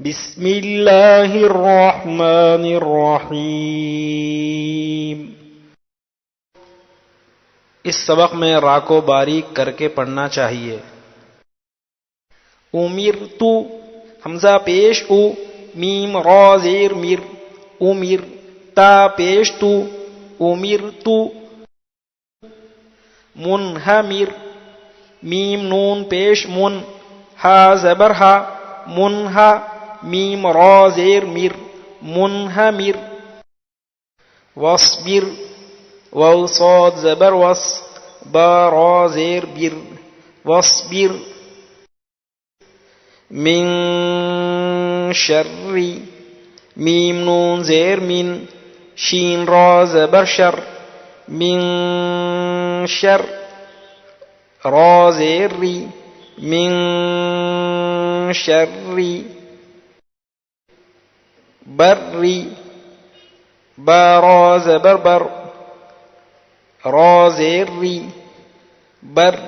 بسم اللہ الرحمن الرحیم۔ اس سبق میں را کو باریک کر کے پڑھنا چاہیے۔ امرت، حمزہ پیش او، میم را زیر مر، امر، تا پیش تو، امرت، منہمر، میم نون پیش من، ہا زبر ہا، منہا، میم را زیر مر، منہمر، واصبر، واو صاد زبر وس، با را زیر بر، واصبر، من شر، میم نون زیر من، شین را زبر شر، من شر، را زیر ری، من شر، بر، با را زبر بر، را زیر ری، بر،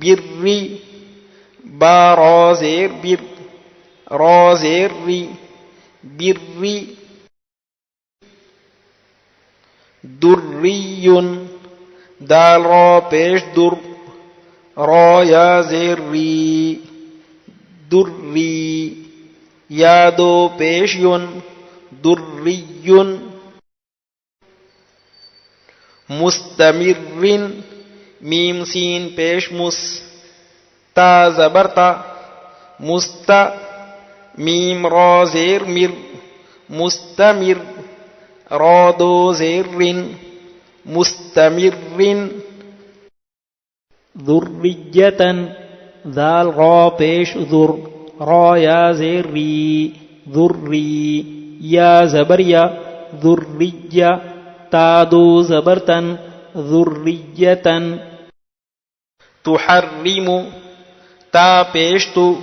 بر، با را زیر بر، را زیر ری، بر، دری، دال را پیش در، را یا زیر ری، دری، یا دو پیش یون، دری، مستمر، میم سین پیش مس، تا زبر تا، مست، میم را زیر مر، مستمر، را دو زیر رن، مستمر، ذریۃ، ذال را پیش ذر، را یا زیر ری، ذری، یا زبر یا، ذریہ، تا دو زبر تن، ذریۃ، تحرم، تا پیش تو،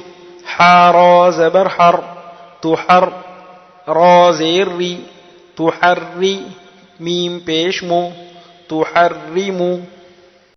حا را زبر حر، تحر، را زیر ری، تحری، میم پیش مو، تحرم،